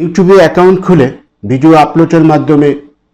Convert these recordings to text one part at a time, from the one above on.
ইউটিউবে অ্যাকাউন্ট খুলে ভিডিও আপলোডের মাধ্যমে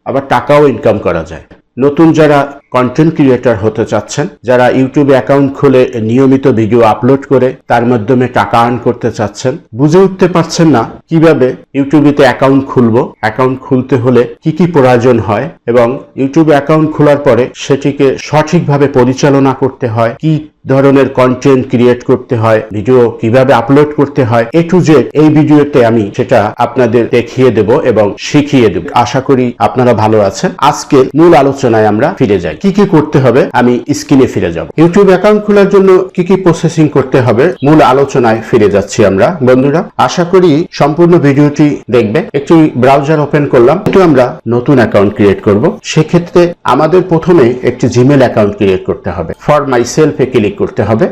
আবার টাকাও ইনকাম করা যায়। নতুন যারা কন্টেন্ট ক্রিয়েটর হতে চাচ্ছেন, যারা ইউটিউবে অ্যাকাউন্ট খুলে নিয়মিত ভিডিও আপলোড করে তার মাধ্যমে টাকা আর্ন করতে চাচ্ছেন, বুঝে উঠতে পারছেন না কিভাবে ইউটিউবেতে অ্যাকাউন্ট খুলবো, অ্যাকাউন্ট খুলতে হলে কি কি প্রয়োজন হয় এবং ইউটিউবে অ্যাকাউন্ট খোলার পরে সেটিকে সঠিকভাবে পরিচালনা করতে হয়, কি ধরনের কন্টেন্ট ক্রিয়েট করতে হয়, ভিডিও কিভাবে আপলোড করতে হয়, এ টু জেড এই ভিডিওতে আমি সেটা আপনাদের দেখিয়ে দেব এবং শিখিয়ে দেব। আশা করি আপনারা ভালো আছেন। আজকে মূল আলোচনায় আমরা ফিরে যাই। কি কি করতে হবে আমি স্ক্রিনে ফিরে যাব। ইউটিউব অ্যাকাউন্ট খোলার জন্য কি কি প্রসেসিং করতে হবে মূল আলোচনায় ফিরে যাচ্ছি আমরা। বন্ধুরা, আশা করি সম্পূর্ণ ভিডিওটি দেখবে। একটি ব্রাউজার ওপেন করলাম, একটু আমরা নতুন অ্যাকাউন্ট ক্রিয়েট করব। সেক্ষেত্রে আমাদের প্রথমে একটি জিমেল অ্যাকাউন্ট ক্রিয়েট করতে হবে। ফর মাই সেলফে ক্লিক করতে হবে।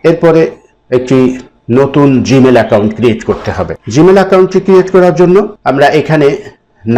এরপরে একটি নতুন জিমেল অ্যাকাউন্ট ক্রিয়েট করতে হবে। জিমেল অ্যাকাউন্টটি ক্রিয়েট করার জন্য আমরা এখানে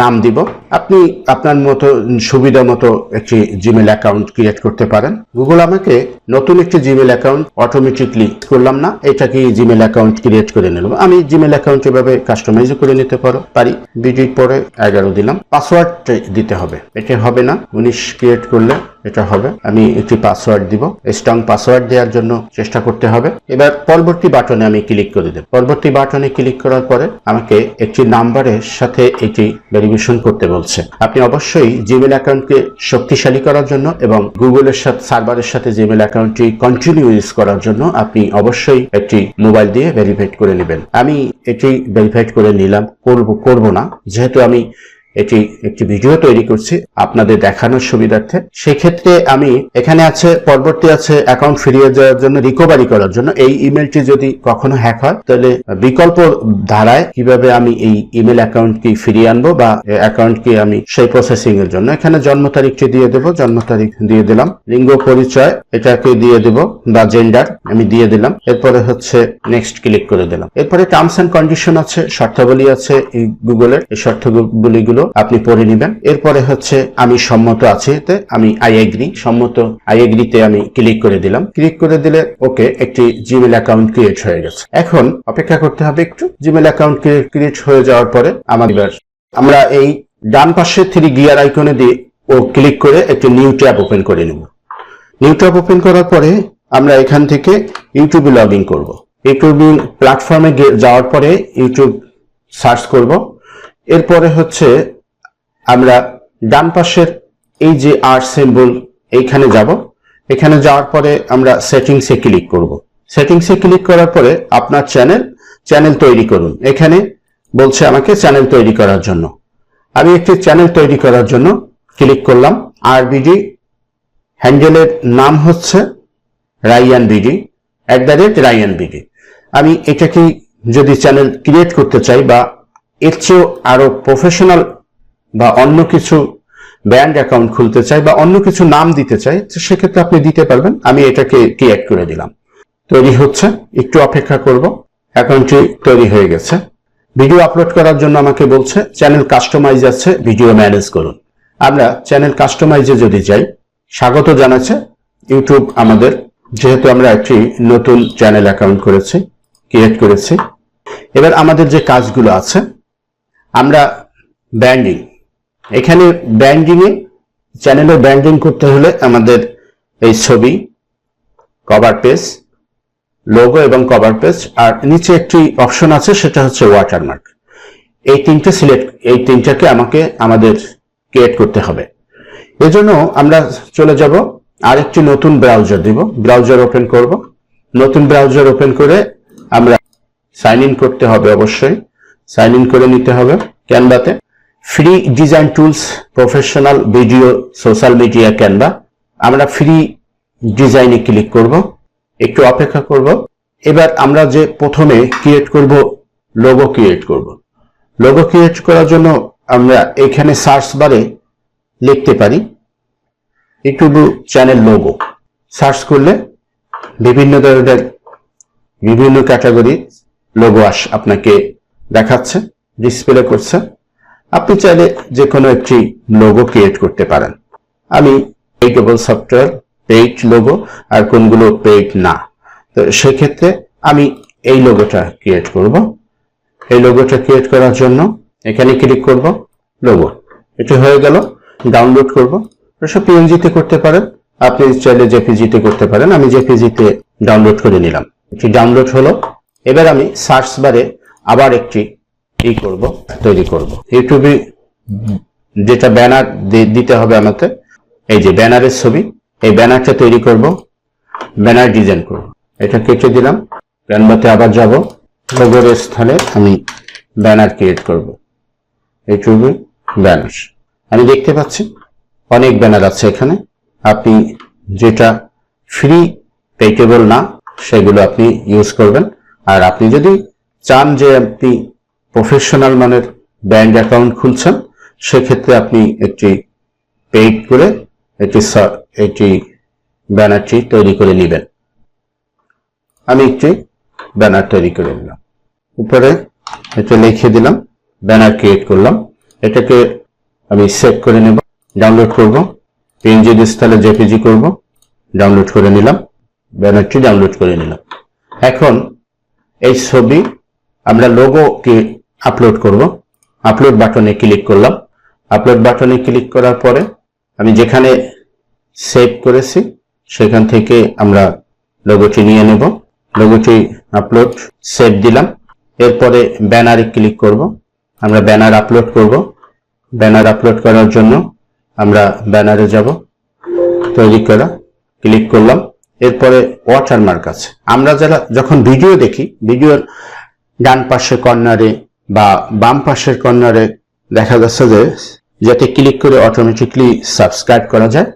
নাম দিব। আপনি আপনার মতো সুবিধা মতো একটি জিমেল অ্যাকাউন্ট ক্রিয়েট করতে পারেন। গুগল আমাকে নতুন একটি জিমেল অ্যাকাউন্ট অটোমেটিকলি করলাম না, এটাকে জিমেল অ্যাকাউন্ট ক্রিয়েট করে নিলাম। আমি জিমেল অ্যাকাউন্ট এভাবে কাস্টমাইজ করে নিতে পারি। বিডির পরে 11 দিলাম। পাসওয়ার্ড দিতে হবে, এটা হবে না, 19 ক্রিয়েট করলে এটা হবে। আমি একটি পাসওয়ার্ড দিব, স্ট্রং পাসওয়ার্ড দেওয়ার জন্য চেষ্টা করতে হবে। এবার পরবর্তী বাটনে আমি ক্লিক করে দেব। পরবর্তী বাটনে ক্লিক করার পরে আমাকে একটি নাম্বারের সাথে এটি ভেরিফিকেশন করতে বলছে। আপনি অবশ্যই জিমেল অ্যাকাউন্টকে শক্তিশালী করার জন্য এবং গুগলের সাথে সার্ভারের সাথে জিমেল অ্যাকাউন্টটি কন্টিনিউ ইউজ করার জন্য আপনি অবশ্যই একটি মোবাইল দিয়ে ভেরিফাইড করে নেবেন। আমি এটি ভেরিফাইড করে নিলাম, করব না, যেহেতু আমি এটি একটি ভিডিও তৈরি করছি আপনাদের দেখানোর সুবিধার্থে। সেক্ষেত্রে আমি এখানে আছে, পরবর্তী আছে অ্যাকাউন্ট ফিরিয়ে দেওয়ার জন্য, রিকভারি করার জন্য। এই ইমেলটি যদি কখনো হ্যাক হয় তাহলে বিকল্প ধারায় কিভাবে আমি এই ইমেল অ্যাকাউন্টকে ফিরিয়ে আনবো বা অ্যাকাউন্টকে আমি সেই প্রসেসিং এর জন্য এখানে জন্ম তারিখটি দিয়ে দেবো। জন্ম তারিখ দিয়ে দিলাম। লিঙ্গ পরিচয় এটাকে দিয়ে দেব বা জেন্ডার আমি দিয়ে দিলাম। এরপরে হচ্ছে নেক্সট ক্লিক করে দিলাম। এরপরে টার্মস এন্ড কন্ডিশন আছে, শর্তাবলী আছে এই গুগলের। এই শর্তাবলীগুলো আপনি পড়ে নেবেন। এরপরে হচ্ছে আমি সম্মত আছি, আমি আই এগ্রি, সম্মত আই এগ্রিতে আমি ক্লিক করে দিলাম। ক্লিক করে দিলে ওকে, একটি জিমেল অ্যাকাউন্ট ক্রিয়েট হয়ে গেছে। এখন অপেক্ষা করতে হবে একটু। জিমেল অ্যাকাউন্ট ক্রিয়েট হয়ে যাওয়ার পরে আমরা এই ডান পাশে 3 গিয়ার আইকনে দিয়ে ক্লিক করে একটি নিউ ট্যাব ওপেন করে নেব। নিউ ট্যাব ওপেন করার পরে আমরা এখান থেকে ইউটিউবে লগ ইন করবো। ইউটিউব প্ল্যাটফর্মে যাওয়ার পরে ইউটিউব সার্চ করব। এরপরে হচ্ছে আমরা ডান পাশের এই যে আর সিম্বল এইখানে যাব। এখানে যাওয়ার পরে আমরা সেটিংসে ক্লিক করব। সেটিংসে ক্লিক করার পরে আপনার চ্যানেল তৈরি করুন। এখানে বলছে আমাকে চ্যানেল তৈরি করার জন্য। আমি একটি চ্যানেল তৈরি করার জন্য ক্লিক করলাম। RBD হ্যান্ডেলের নাম হচ্ছে রায়ানবিডি, @রায়ানবিডি। আমি এটাকে যদি চ্যানেল ক্রিয়েট করতে চাই বা এর চেয়েও আরো প্রফেশনাল বা অন্য কিছু ব্র্যান্ড অ্যাকাউন্ট খুলতে চাই বা অন্য কিছু নাম দিতে চাই, সেক্ষেত্রে আপনি দিতে পারবেন। আমি এটাকে ক্রিয়েট করে দিলাম। তৈরি হচ্ছে, একটু অপেক্ষা করব। অ্যাকাউন্টটি তৈরি হয়ে গেছে। ভিডিও আপলোড করার জন্য আমাকে বলছে চ্যানেল কাস্টমাইজ আছে, ভিডিও ম্যানেজ করুন। আমরা চ্যানেল কাস্টমাইজে যদি যাই, স্বাগত জানাচ্ছে ইউটিউব আমাদের, যেহেতু আমরা একটি নতুন চ্যানেল অ্যাকাউন্ট ক্রিয়েট করেছি। এবার আমাদের যে কাজগুলো আছে, আমরা ব্র্যান্ডিং, এখানে ব্র্যান্ডিংয়ে চ্যানেলের ব্র্যান্ডিং করতে হলে আমাদের এই ছবি, কভার পেজ, লোগো এবং কভার পেজ, আর নিচে একটি অপশন আছে সেটা হচ্ছে ওয়াটারমার্ক। এই তিনটাকে আমাদের ক্রিয়েট করতে হবে। এজন্য আমরা চলে যাব আরেকটি নতুন ব্রাউজার দিব। ব্রাউজার ওপেন করব। নতুন ব্রাউজার ওপেন করে আমরা সাইন ইন করতে হবে। অবশ্যই সাইন ইন করে নিতে হবে ক্যানভাতে। Free design tools, professional video, social media, Canva. আমরা ফ্রি ডিজাইনে ক্লিক করব, একটু অপেক্ষা করব। এবার আমরা যে প্রথমে ক্রিয়েট করব, লোগো ক্রিয়েট করব। লোগো ক্রিয়েট করার জন্য আমরা এখানে সার্চ বারে লিখতে পারি ইউটিউব চ্যানেল লোগো। সার্চ করলে বিভিন্ন ধরনের বিভিন্ন ক্যাটাগরি লোগো আপনাকে দেখাচ্ছে, ডিসপ্লে করছে। আপনি চাইলে যে কোনো একটি লোগো ক্রিয়েট করতে পারেন। আমি পেইডেবল সফটওয়্যার, পেইড লোগো, আর কোনগুলো পেইড না, তো সেক্ষেত্রে আমি এই লোগোটা ক্রিয়েট করব। এই লোগোটা ক্রিয়েট করার জন্য এখানে ক্লিক করব, লোগো, এটা হয়ে গেল। ডাউনলোড করব, এটা পিএনজিতে করতে পারেন, আপনি চাইলে জেপিজিতে করতে পারেন। আমি জেপিজিতে ডাউনলোড করে নিলাম। এটি ডাউনলোড হলো। এবার আমি সার্চ বারে আবার একটি তৈরি করব। ইউটিউবে যেটা ব্যানার দিতে হবে আমাকে, এই যে ব্যানারের ছবি, এই ব্যানারটা তৈরি করব, ব্যানার ডিজাইন করব। এটা কেটে দিলাম, ক্যানভাতে আবার যাব, লোগোর স্থানে আমি ব্যানার ক্রিয়েট করব। ইউটিউবে ব্যানার, আমি দেখতে পাচ্ছি অনেক ব্যানার আছে এখানে। আপনি যেটা ফ্রি পেটেবল না সেগুলো আপনি ইউজ করবেন। আর আপনি যদি চান যে আপনি প্রফেশনাল মানের ব্যাংক অ্যাকাউন্ট খুলছেন, সেক্ষেত্রে আপনি একটি পেইড করে একটি ব্যানারটি তৈরি করে নেবেন। আমি একটি ব্যানার তৈরি করে নিলাম, উপরে এটা লিখে দিলাম, ব্যানার ক্রিয়েট করলাম। এটাকে আমি সেভ করে নেব, ডাউনলোড করব, পিএনজি স্থানে জেপিজি করব, ডাউনলোড করে নিলাম, ব্যানারটি ডাউনলোড করে নিলাম। এখন এই ছবি আমরা লোগোকে আপলোড করব। আপলোড বাটনে ক্লিক করলাম। আপলোড বাটনে ক্লিক করার পরে আমি যেখানে সেভ করেছি সেখান থেকে আমরা লোগোটি নিয়ে নেব। লোগোটি আপলোড, সেভ দিলাম। এরপরে ব্যানারে ক্লিক করব, আমরা ব্যানার আপলোড করব। ব্যানার আপলোড করার জন্য আমরা ব্যানারে যাব, তৈরি করা, ক্লিক করলাম। এরপরে ওয়াটারমার্ক আছে। আমরা যারা যখন ভিডিও দেখি, ভিডিওর ডান পাশে কর্নারে বা বাম পাশের কর্নারে দেখা যাচ্ছে যে যাতে ক্লিক করে অটোমেটিকলি সাবস্ক্রাইব করা যায়,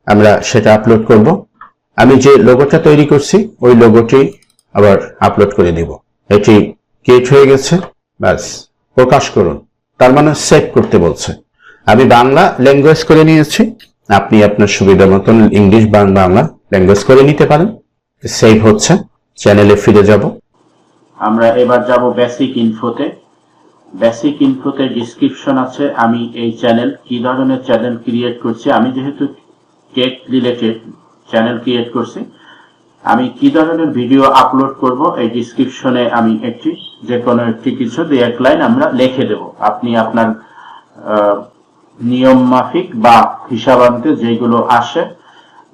আমরা সেটা আপলোড করব। আমি যে লোগোটা তৈরি করছি ওই লোগোটি আবার আপলোড করে দিব। এটি ক্রিয়েট হয়ে গেছে, ব্যাস প্রকাশ করুন, তার মানে সেভ করতে বলছে। আমি বাংলা ল্যাঙ্গুয়েজ করে নিয়েছি, আপনি আপনার সুবিধা মতন ইংলিশ বা বাংলা ল্যাঙ্গুয়েজ করে নিতে পারেন। সেভ হচ্ছে, চ্যানেলে ফিরে যাব। আমরা এবার যাব বেসিক ইনফোতে। বেসিক ইনফোতে ডিসক্রিপশন আছে আমি এই চ্যানেল কি ধরনের চ্যানেল ক্রিয়েট করছি। আমি যেহেতু টেক রিলেটেড চ্যানেল ক্রিয়েট করছি, আমি কি ধরনের ভিডিও আপলোড করব এই ডিসক্রিপশনে আমি যে কোনো একটি কিছু 2-1 লাইন আমরা লিখে দেব। আপনি আপনার নিয়ম মাফিক বা হিসাবান্তে যেগুলো আসে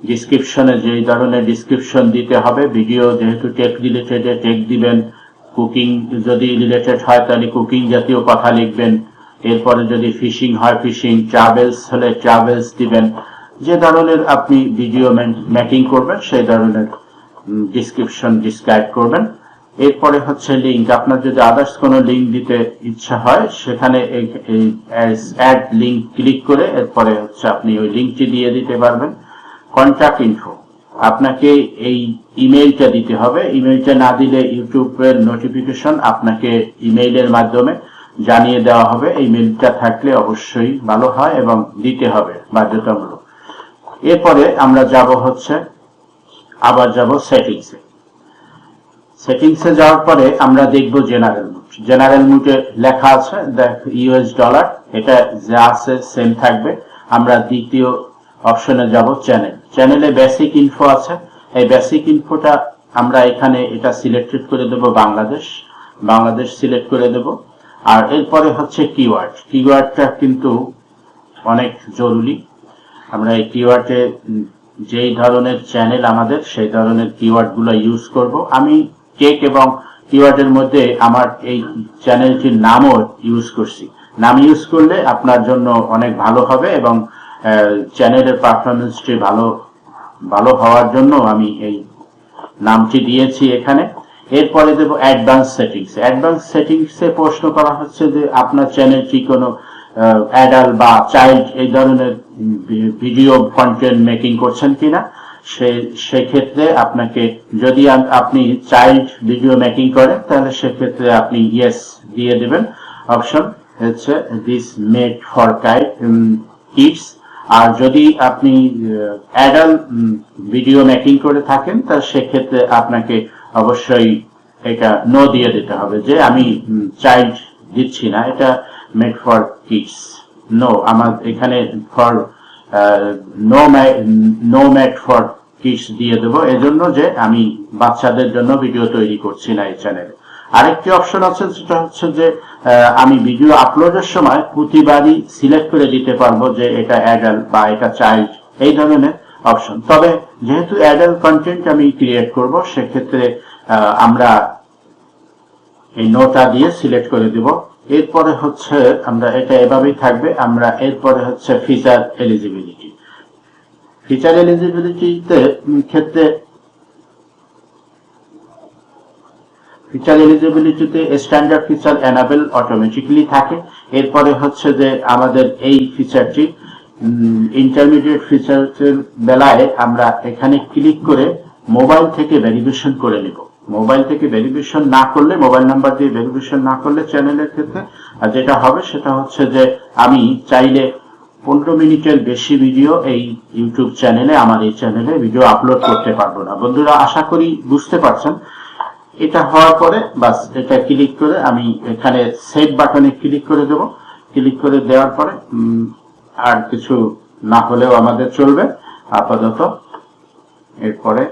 ডিসক্রিপশনে, যেই ধরনের ডিসক্রিপশন দিতে হবে, ভিডিও যেহেতু টেক রিলেটেড টেক দিবেন, কুকিং যদি রিলেটেড হয় তাহলে কুকিং জাতীয় কথা লিখবেন, এরপরে যদি ফিশিং হয় ফিশিং, ট্রাভেলস হলে ট্রাভেলস দিবেন। যে ধরনের আপনি ভিডিও মেকিং করবেন সেই ধরনের ডিসক্রিপশন ডিসক্রাইব করবেন। এরপরে হচ্ছে লিঙ্ক, আপনার যদি আদার্স কোনো লিঙ্ক দিতে ইচ্ছা হয় সেখানে অ্যাড লিঙ্ক ক্লিক করে এরপরে হচ্ছে আপনি ওই লিঙ্কটি দিয়ে দিতে পারবেন। কন্ট্যাক্ট ইনফো, আপনাকে এই ইমেইলটা দিতে হবে। ইমেইলটা না দিলে ইউটিউবের নোটিফিকেশন আপনাকে ইমেইলের মাধ্যমে জানিয়ে দেওয়া হবে। এই মেইলটা থাকলে অবশ্যই ভালো হয় এবং দিতে হবে বাধ্যতামূলক। এরপরে আমরা আবার যাব সেটিংসে। সেটিংসে যাওয়ার পরে আমরা দেখব জেনারেল মুড। জেনারেল মুডে লেখা আছে ইউএস ডলার, এটা যা আছে সেম থাকবে। আমরা দ্বিতীয় অপশনে যাব চ্যানেল। চ্যানেলে বেসিক ইনফো আছে, এই বেসিক ইনফোটা আমরা এখানে এটা সিলেক্টেড করে দেব বাংলাদেশ সিলেক্ট করে দেব। আর এরপরে হচ্ছে কিওয়ার্ড। কিওয়ার্ডটা কিন্তু অনেক জরুরি। আমরা এই কিওয়ার্ডে যেই ধরনের চ্যানেল আমাদের সেই ধরনের কিওয়ার্ড গুলো ইউজ করব। আমি টেক এবং কিওয়ার্ডের মধ্যে আমার এই চ্যানেলটির নামও ইউজ করছি। নাম ইউজ করলে আপনার জন্য অনেক ভালো হবে এবং চ্যানেলের পারফরমেন্সটি ভালো হওয়ার জন্য আমি এই নামটি দিয়েছি এখানে। এরপরে দেব অ্যাডভান্স সেটিংস। অ্যাডভান্স সেটিংসে প্রশ্ন করা হচ্ছে যে আপনার চ্যানেলটি কোনো অ্যাডাল্ট বা চাইল্ড এই ধরনের ভিডিও কন্টেন্ট মেকিং করছেন কিনা। সেক্ষেত্রে আপনাকে, যদি আপনি চাইল্ড ভিডিও মেকিং করেন তাহলে সেক্ষেত্রে আপনি ইয়েস দিয়ে দেবেন। অপশন হচ্ছে দিস মেড ফর কিডস। আর যদি আপনি অ্যাডাল্ট ভিডিও মেকিং করে থাকেন তাহলে সেক্ষেত্রে আপনাকে অবশ্যই এটা নো দিয়ে দিতে হবে যে আমি চাইল্ড দিচ্ছি না, এটা মেড ফর কিডস। নো, আমার এখানে for no made for kids দিয়ে দেবো, এজন্য যে আমি বাচ্চাদের জন্য ভিডিও তৈরি করছি না এই চ্যানেলে। আরেকটি অপশন আছে, যেটা হচ্ছে যে আমি ভিডিও আপলোডের সময় প্রতিবারই সিলেক্ট করে দিতে পারবো যে এটা অ্যাডাল্ট বা এটা চাইল্ড, এই ধরনের অপশন। তবে যেহেতু অ্যাডাল্ট কন্টেন্ট আমি ক্রিয়েট করব, সেক্ষেত্রে আমরা এই নোটা দিয়ে সিলেক্ট করে দিব। এরপরে হচ্ছে আমরা এটা এভাবেই থাকবে। আমরা এরপরে হচ্ছে ফিচার এলিজিবিলিটি। ফিচার এলিজিবিলিটিতে ক্ষেত্রে ফিচার এলিজিবিলিটিতে স্ট্যান্ডার্ড ফিচার এনাবেল অটোমেটিক্যালি থাকে। এরপরে হচ্ছে যে আমাদের এই ফিচারটি ইন্টারমিডিয়েট ফিচারের বেলায় আমরা এখানে ক্লিক করে মোবাইল থেকে ভেরিফিকেশন করে নিব। মোবাইল থেকে ভেরিফিকেশন না করলে, মোবাইল নাম্বার দিয়ে ভেরিফিকেশন না করলে চ্যানেলের ক্ষেত্রে যেটা হবে সেটা হচ্ছে যে আমি চাইলে 15 মিনিটের বেশি ভিডিও এই ইউটিউব চ্যানেলে, আমার এই চ্যানেলে ভিডিও আপলোড করতে পারবো না। বন্ধুরা, আশা করি বুঝতে পারছেন। এটা হওয়ার পরে বাস এটা ক্লিক করে আমি এখানে সেভ বাটনে ক্লিক করে দেব। ক্লিক করে দেওয়ার পরে আর কিছু না হলেও আমাদের চলবে আপাতত। এরপরে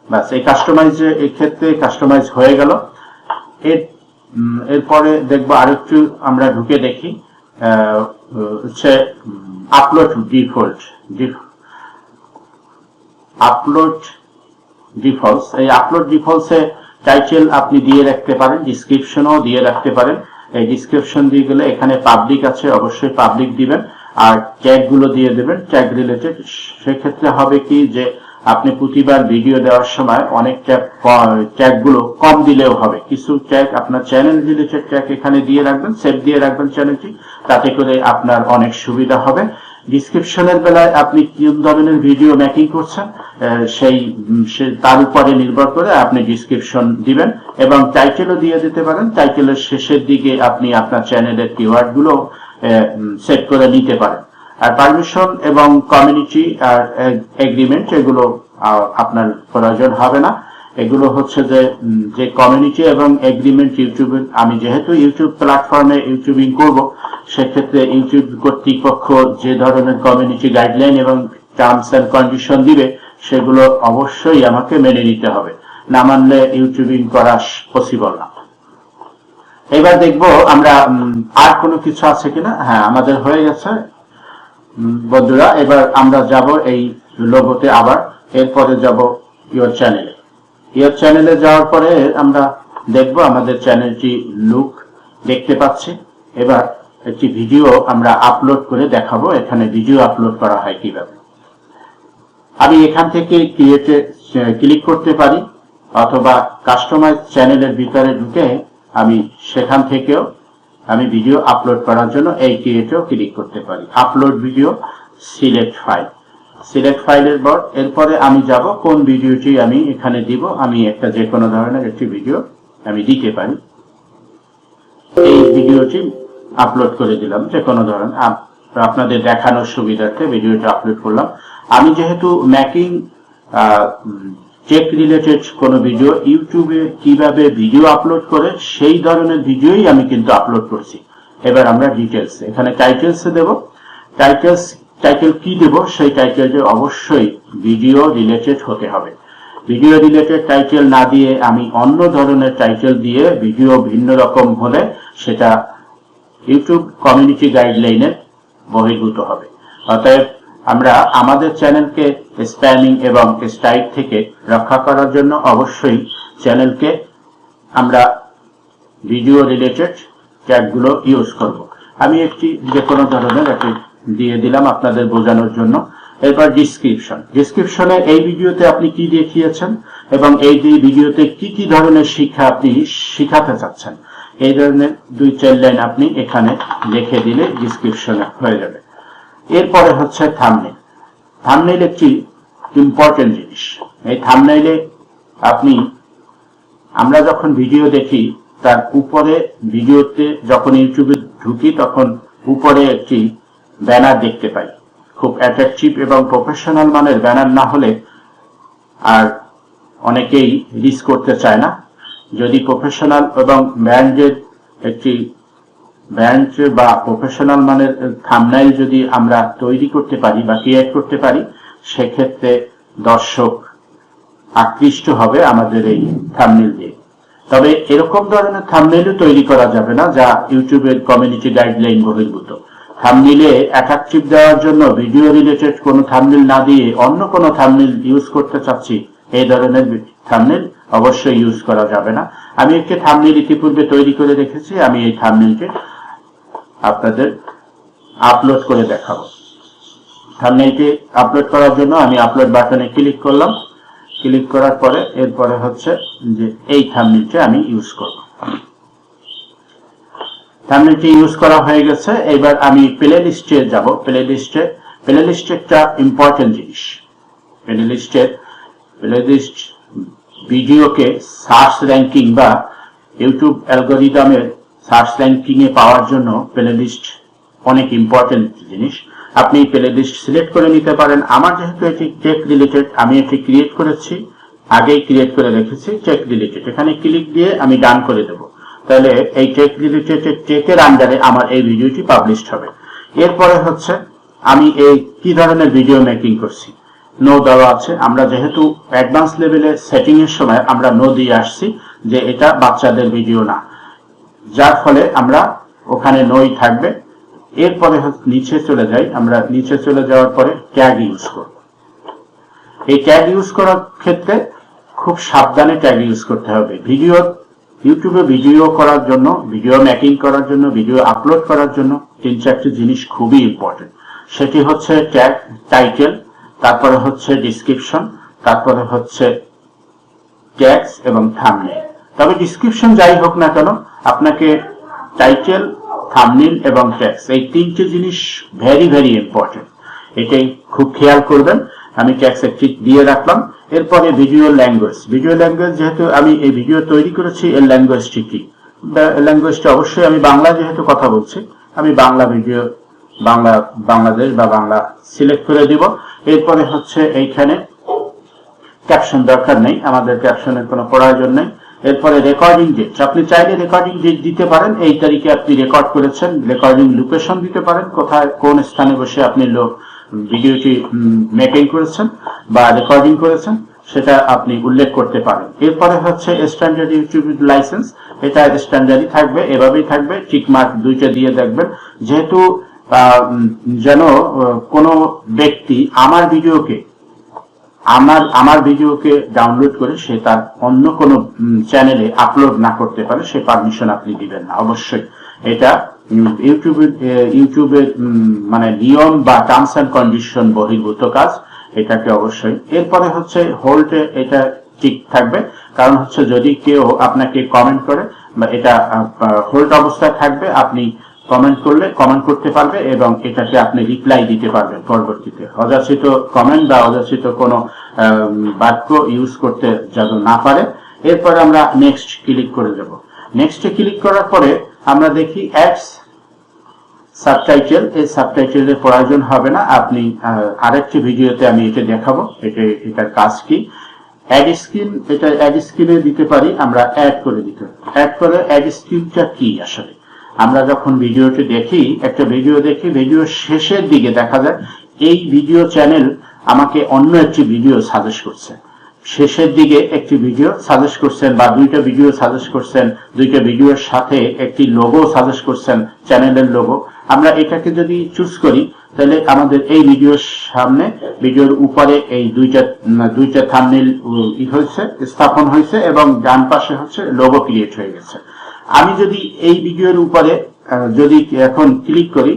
বাস এই কাস্টমাইজে, এই ক্ষেত্রে কাস্টমাইজ হয়ে গেল। এরপরে দেখবো আরেকটু আমরা ঢুকে দেখি, হচ্ছে আপলোড ডিফল্ট। আপলোড ডিফল্টস, এই আপলোড ডিফল্টসে টাইটেল আপনি দিয়ে রাখতে পারেন, ডিসক্রিপশনও দিয়ে রাখতে পারেন। এই ডিসক্রিপশন দিয়ে গেলে এখানে পাবলিক আছে, অবশ্যই পাবলিক দিবেন, আর ট্যাগ গুলো দিয়ে দেবেন ট্যাগ রিলেটেড। সেক্ষেত্রে হবে কি যে আপনি প্রতিবার ভিডিও দেওয়ার সময় অনেক ট্যাগ গুলো কম দিলেও হবে। কিছু ট্যাগ আপনার চ্যানেল রিলেটেড ট্যাগ এখানে দিয়ে রাখবেন, সেভ দিয়ে রাখবেন চ্যানেলটি, তাতে করে আপনার অনেক সুবিধা হবে। ডিসক্রিপশনের বেলায় আপনি কি ধরনের ভিডিও মেকিং করছেন তার উপরে নির্ভর করে আপনি ডিসক্রিপশন দিবেন, এবং টাইটেলও দিয়ে দিতে পারেন। টাইটেলের শেষের দিকে আপনি আপনার চ্যানেলের কিওয়ার্ড গুলো সেট করে নিতে পারেন। আর পারমিশন এবং কমিউনিটি আর এগ্রিমেন্ট এগুলো আপনার প্রয়োজন হবে না। এগুলো হচ্ছে যে কমিউনিটি এবং এগ্রিমেন্ট ইউটিউবের, আমি যেহেতু ইউটিউব প্ল্যাটফর্মে ইউটিউবিং করব, সেক্ষেত্রে ইউটিউব কর্তৃপক্ষ যে ধরনের কমিউনিটি গাইডলাইন এবং টার্মস এন্ড কন্ডিশন দিবে সেগুলো অবশ্যই আমাকে মেনে নিতে হবে, না মানলে ইউটিউবিং করা পসিবল না। এবার দেখবো আমরা আর কোনো কিছু আছে কিনা। হ্যাঁ, আমাদের হয়ে গেছে বন্ধুরা। এবার আমরা যাব এই লোগোতে আবার, এরপরে যাব ইওর চ্যানেলে। ইওর চ্যানেলে যাওয়ার পরে আমরা দেখবো আমাদের চ্যানেলটি লুক দেখতে পাচ্ছি। এবার একটি ভিডিও আমরা আপলোড করে দেখাবো, এখানে ভিডিও আপলোড করা হয় কিভাবে। আমি এখান থেকে ক্রিয়েটে ক্লিক করতে পারি, অথবা কাস্টমাইজ চ্যানেলের ভিতরে ঢুকে আমি সেখান থেকেও আমি ভিডিও আপলোড করার জন্য এই ক্রিয়েটেও ক্লিক করতে পারি। Upload video, select file. Select ফাইলের পর এরপরে আমি যাব কোন ভিডিওটি আমি এখানে দিব। আমি একটা যে কোনো ধরনের একটি ভিডিও আমি দিতে পারি। এই ভিডিওটি আপলোড করে দিলাম, যে কোনো ধরনের আপনাদের দেখানোর সুবিধার্থে ভিডিওটা আপলোড করলাম। আমি যেহেতু মেকিং টেক রিলেটেড কোন ভিডিও, ইউটিউবে কিভাবে ভিডিও আপলোড করে সেই ধরনের ভিডিওই আমি কিন্তু আপলোড করছি। এবার আমরা ডিটেলস, এখানে টাইটেলসে দেব। টাইটেল কি দেব, সেই টাইটেলটি অবশ্যই ভিডিও রিলেটেড হতে হবে। ভিডিও রিলেটেড টাইটেল না দিয়ে আমি অন্য ধরনের টাইটেল দিয়ে ভিডিও ভিন্ন রকম হলে সেটা ইউটিউব কমিউনিটি গাইডলাইনের বহির্ভূত হবে। অতএব আমরা আমাদের চ্যানেলকে স্প্যামিং এবং স্ট্রাইক থেকে রক্ষা করার জন্য অবশ্যই চ্যানেলকে আমরা ভিডিও রিলেটেড ট্যাগগুলো ইউজ করব। আমি একটি যে কোনো ধরনের একটি দিয়ে দিলাম আপনাদের বোঝানোর জন্য। এরপর ডিসক্রিপশনে এই ভিডিওতে আপনি কি দেখিয়েছেন এবং এই ভিডিওতে কি কি ধরনের শিক্ষা আপনি শিখাতে চাচ্ছেন, এই ধরনের 2-4 লাইন আপনি এখানে লিখে দিলে ডিসক্রিপশনে হয়ে যাবে। এরপরে হচ্ছে থাম্বনেইল। থাম্বনেইল একটি ইম্পর্টেন্ট জিনিস। এই থাম্বনেইলে আমরা যখন ভিডিও দেখি তার উপরে, ভিডিওতে যখন ইউটিউবে ঢুকি তখন উপরে একটি ব্যানার দেখতে পাই। খুব অ্যাট্রাকটিভ এবং প্রফেশনাল মানের ব্যানার না হলে আর অনেকেই রিচ করতে চায় না। যদি প্রফেশনাল এবং ব্র্যান্ডের একটি ব্র্যান্ড বা প্রফেশনাল মানের থাম্বনেইল যদি আমরা তৈরি করতে পারি বা ক্রিয়েট করতে পারি, সেক্ষেত্রে দর্শক আকৃষ্ট হবে আমাদের এই থাম্বনেল দিয়ে। তবে এরকম ধরনের থাম্বনেলও তৈরি করা যাবে না যা ইউটিউবের কমিউনিটি গাইডলাইন বহির্ভূত। থাম্বনেলে অ্যাট্রাকটিভ দেওয়ার জন্য ভিডিও রিলেটেড কোনো থাম্বনেল না দিয়ে অন্য কোনো থাম্বনেল ইউজ করতে চাচ্ছি, এই ধরনের থাম্বনেল অবশ্যই ইউজ করা যাবে না। আমি একটি থাম্বনেল ইতিপূর্বে তৈরি করে রেখেছি, আমি এই থাম্বনেলটি আপনাদের আপলোড করে দেখাবো। থাম্বনেলটি আপলোড করার জন্য আমি আপলোড বাটনে ক্লিক করলাম। ক্লিক করার পরে এরপরে হচ্ছে যে এই থাম্বনেলটি আমি ইউজ করব। থাম্বনেলটি ইউজ করা হয়ে গেছে। এবার আমি প্লে লিস্টে যাব। প্লে লিস্ট একটা ইম্পর্টেন্ট জিনিস। প্লে লিস্ট ভিডিওকে সার্চ র্যাঙ্কিং বা ইউটিউব অ্যালগরিদমের সার্চ র্যাঙ্কিং এ পাওয়ার জন্য প্লে লিস্ট অনেক ইম্পর্টেন্ট জিনিস। আপনি প্লে লিস্ট সিলেক্ট করে নিতে পারেন। আমার যেহেতু এটি টেক রিলেটেড, আমি এটি ক্রিয়েট করেছি, আগেই ক্রিয়েট করে রেখেছি টেক রিলেটেড। এখানে ক্লিক দিয়ে আমি ডান করে দেব। তাহলে এই টেক রিলেটেড টেকের আন্ডারে আমার এই ভিডিওটি পাবলিশড হবে। এরপরে হচ্ছে আমি এই কি ধরনের ভিডিও মেকিং করছি, নো দেওয়া আছে। আমরা যেহেতু অ্যাডভান্স লেভেলে সেটিং এর সময় আমরা নো দিয়ে আসছি যে এটা বাচ্চাদের ভিডিও না, যার ফলে আমরা ওখানে নোই থাকবে। এরপরে নিচে চলে যাই। আমরা নিচে চলে যাওয়ার পরে ট্যাগ ইউজ করব। এই ট্যাগ ইউজ করার ক্ষেত্রে খুব সাবধানে ট্যাগ ইউজ করতে হবে। ইউটিউবে ভিডিও করার জন্য, ভিডিও মেকিং করার জন্য, ভিডিও আপলোড করার জন্য 3-4টি জিনিস খুবই ইম্পর্টেন্ট। সেটি হচ্ছে ট্যাগ, টাইটেল, তারপরে হচ্ছে ডিসক্রিপশন, তারপরে হচ্ছে ট্যাগস এবং থাম্বনেল। তবে ডিসক্রিপশন যাই হোক না কেন, আপনাকে টাইটেল, থাম্বনেল এবং ট্যাগস এই 3টি জিনিস ভেরি ভেরি ইম্পর্টেন্ট। এটাই খুব খেয়াল করবেন। আমি ট্যাগস একটি দিয়ে রাখলাম। এরপরে ভিডিও ল্যাঙ্গুয়েজ যেহেতু আমি এই ভিডিও তৈরি করেছি, এর ল্যাঙ্গুয়েজটি কি? ল্যাঙ্গুয়েজটা অবশ্যই আমি বাংলা যেহেতু কথা বলছি, আমি বাংলা ভিডিও, বাংলাদেশ বা বাংলা সিলেক্ট করে দিব। এরপরে হচ্ছে এইখানে ক্যাপশন দরকার নেই, আমাদের ক্যাপশনের কোনো প্রয়োজন নেই। এরপরে রেকর্ডিং ডেট, আপনি চাইলে রেকর্ডিং ডেট দিতে পারেন, এই তারিখে আপনি রেকর্ড করেছেন। রেকর্ডিং লোকেশন দিতে পারেন, কোথায় কোন স্থানে বসে আপনি ভিডিওটি মেকিং করেছেন বা রেকর্ডিং করেছেন সেটা আপনি উল্লেখ করতে পারেন। এরপরে হচ্ছে স্ট্যান্ডার্ড ইউটিউব লাইসেন্স, এটা স্ট্যান্ডার্ডই থাকবে, এভাবেই থাকবে। টিক মার্ক 2টা দিয়ে দেখবেন, যেহেতু যেন কোনো ব্যক্তি আমার ভিডিওকে ডাউনলোড করে সে তার অন্য কোনো চ্যানেলে আপলোড না করতে পারে, সে পারমিশন আপনি দিবেন না অবশ্যই। এটা ইউটিউবের মানে নিয়ম বা টার্মস এন্ড কন্ডিশন বহির্ভূত কাজ, এটাকে অবশ্যই। এরপরে হচ্ছে হোল্ডে এটা ঠিক থাকবে, কারণ হচ্ছে যদি কেউ আপনাকে কমেন্ট করে বা এটা হোল্ড অবস্থায় থাকবে, আপনি কমেন্ট করলে কমেন্ট করতে পারবে এবং এটাকে আপনি রিপ্লাই দিতে পারবেন পরবর্তীতে। অযাচিত কমেন্ট বা অযাচিত কোনো বাক্য ইউজ করতে যেন না পারে। এরপরে আমরা নেক্সট ক্লিক করে দেব। নেক্সটে ক্লিক করার পরে আমরা দেখি অ্যাডস সাবটাইটেল। এই সাবটাইটেলের প্রয়োজন হবে না, আপনি আরেকটি ভিডিওতে আমি এটা দেখাবো এটার কাজ কি। অ্যাড স্ক্রিন, এটা অ্যাড স্ক্রিনে দিতে পারি, আমরা অ্যাড করে দিতে পারি। অ্যাড করে অ্যাড স্ক্রিনটা কি আসলে, আমরা যখন ভিডিওটি দেখি, একটা ভিডিও দেখি, ভিডিওর শেষের দিকে দেখা যায় এই ভিডিও চ্যানেল আমাকে অন্য একটি ভিডিও সাজেস্ট করছে। শেষের দিকে একটি ভিডিও সাজেস্ট করছেন বা 2টা ভিডিও সাজেস্ট করছেন, 2টা ভিডিওর সাথে একটি লোগো সাজেস্ট করছেন, চ্যানেলের লোগো। আমরা এটাকে যদি চুজ করি তাহলে আমাদের এই ভিডিওর সামনে, ভিডিওর উপরে এই দুইটা থাম্বনেল হয়েছে, স্থাপন হয়েছে এবং ডান পাশে হচ্ছে লোগো ক্রিয়েট হয়ে গেছে। আমি যদি এই ভিডিওর উপরে যদি এখন ক্লিক করি,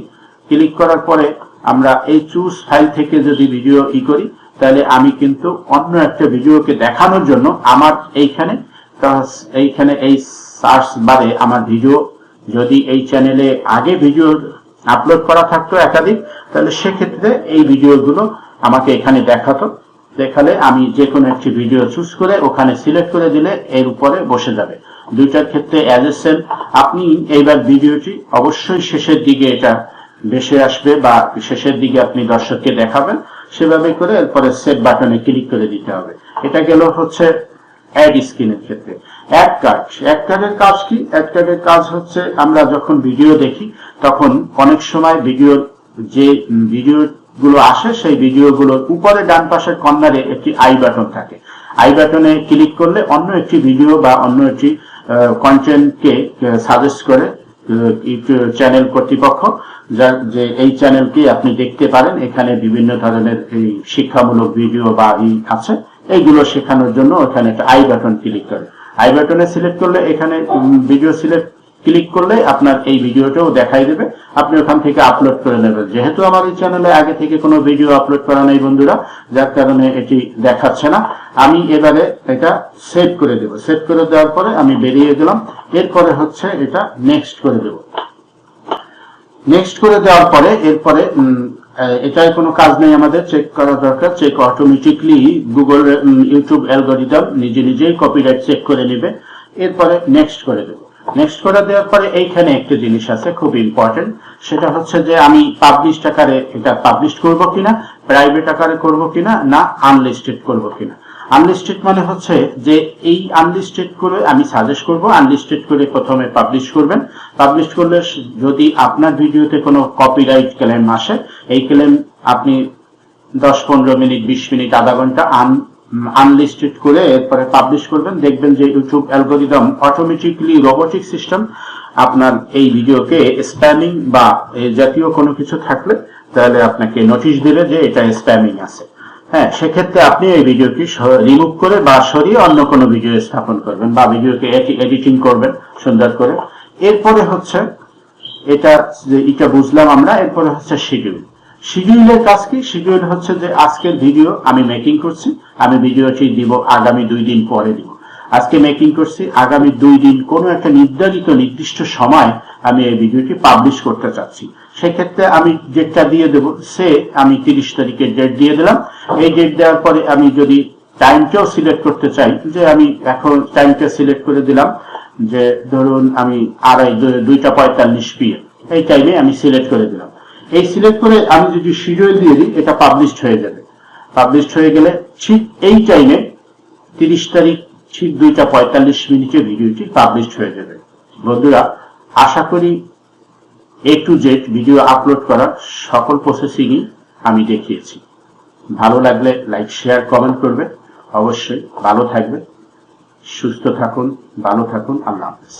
ক্লিক করার পরে আমরা এই চুজ ফাইল থেকে যদি ভিডিও করি, তাহলে আমি কিন্তু অন্য একটা ভিডিওকে দেখানোর জন্য আমার এইখানে এই সার্চ বারে আমার ভিডিও, যদি এই চ্যানেলে আগে ভিডিও আপলোড করা থাকতো একাধিক, তাহলে সেক্ষেত্রে এই ভিডিওগুলো আমাকে এখানে দেখালে আমি যে কোনো একটি ভিডিও চুজ করে ওখানে সিলেক্ট করে দিলে এর উপরে বসে যাবে। 2টার ক্ষেত্রে অ্যাজ এ সেম। আপনি এইবার ভিডিওটি অবশ্যই শেষের দিকে এটা ভেসে আসবে বা শেষের দিকে আপনি দর্শককে দেখাবেন, সেভাবে করে এরপরে সেভ বাটনে ক্লিক করে দিতে হবে। এটা গেল হচ্ছে অ্যাড স্ক্রিনের ক্ষেত্রে। অ্যাড কার্ডের কাজ কি? অ্যাড কার্ডের কাজ হচ্ছে আমরা যখন ভিডিও দেখি তখন অনেক সময় যে ভিডিওগুলো আসে সেই ভিডিওগুলোর উপরে ডান পাশের কর্নারে একটি আই বাটন থাকে। আই বাটনে ক্লিক করলে অন্য একটি ভিডিও বা অন্য একটি কন্টেন্টকে সাজেস্ট করে চ্যানেল কর্তৃপক্ষ, যে এই চ্যানেলটি আপনি দেখতে পারেন, এখানে বিভিন্ন ধরনের এই শিক্ষামূলক ভিডিও বা আছে, এইগুলো শেখানোর জন্য ওখানে একটা আই বাটন ক্লিক করে, আই বাটনে সিলেক্ট করলে এখানে ভিডিও সিলেক্ট ক্লিক করলে আপনার এই ভিডিওটাও দেখাই দেবে, আপনি ওখান থেকে আপলোড করে নেবেন। যেহেতু আমার এই চ্যানেলে আগে থেকে কোনো ভিডিও আপলোড করা নেই বন্ধুরা, যার কারণে এটি দেখাচ্ছে না। আমি এবারে এটা সেভ করে দেব, সেভ করে দেওয়ার পরে আমি বেরিয়ে গেলাম, এরপরে হচ্ছে এটা নেক্সট করে দেব। নেক্সট করে দেওয়ার পরে এরপরে এটাই কোনো কাজ নেই, আমাদের চেক করা দরকার, check automatically Google YouTube algorithm নিজে নিজেই কপিরাইট চেক করে নেবে। এরপরে নেক্সট করে দেব। নেক্সট করে দেওয়ার পরে এইখানে একটা জিনিস আছে খুব ইম্পর্টেন্ট, সেটা হচ্ছে যে আমি পাবলিশ আকারে এটা পাবলিশ করব কিনা, প্রাইভেট আকারে করব কিনা, না আনলিস্টেড করব কিনা। আনলিস্টেড মানে হচ্ছে যে এই আনলিস্টেড করে আমি সাজেস্ট করব, আনলিস্টেড করে প্রথমে পাবলিশ করবেন। পাবলিশ করলে যদি আপনার ভিডিওতে কোনো কপিরাইট ক্লেম আসে, এই ক্লেম আপনি 10-15 মিনিট, 20 মিনিট, আধা ঘন্টা আনলিস্টেড করে এরপরে পাবলিশ করবেন। দেখবেন যে YouTube algorithm automatically robotic system আপনার এই ভিডিওকে স্প্যামিং বা এই জাতীয় কোনো কিছু থাকলে তাহলে আপনাকে নোটিশ দিবে যে এটা স্প্যামিং আছে। হ্যাঁ, সেক্ষেত্রে আপনি এই ভিডিওটি রিমুভ করে বা সরিয়ে অন্য কোনো ভিডিও স্থাপন করবেন বা ভিডিওকে এডিটিং করবেন সুন্দর করে। এরপরে হচ্ছে এটা বুঝলাম আমরা। এরপরে হচ্ছে শিডিউল। শিডিউলের কাজ কি? শিডিউল হচ্ছে যে আজকের ভিডিও আমি মেকিং করছি, আমি ভিডিওটি দিব আগামী 2 দিন পরে দিব। আজকে মেকিং করছি, আগামী 2 দিন কোনো একটা নির্দিষ্ট সময় আমি এই ভিডিওটি পাবলিশ করতে চাচ্ছি। সেক্ষেত্রে আমি ডেটটা দিয়ে দেব, আমি 30 তারিখের ডেট দিয়ে দিলাম। এই ডেট দেওয়ার পরে আমি যদি টাইমটাও সিলেক্ট করতে চাই, যে আমি এখন টাইমটা সিলেক্ট করে দিলাম যে ধরুন আমি 2:45 PM, এই টাইমে আমি সিলেক্ট করে দিলাম। এই সিলেক্ট করে আমি যদি শিডিউল দিয়ে দিই, এটা পাবলিশড হয়ে যাবে। পাবলিশড হয়ে গেলে ঠিক এই টাইমে 30 তারিখ ঠিক 2:45 ভিডিওটি পাবলিশড হয়ে যাবে। বন্ধুরা, আশা করি A to Z video upload করার সকল প্রসেসিংই আমি দেখিয়েছি। ভালো লাগলে লাইক, শেয়ার, কমেন্ট করবে। অবশ্যই ভালো থাকবে, সুস্থ থাকুন, ভালো থাকুন। আল্লাহ হাফেজ।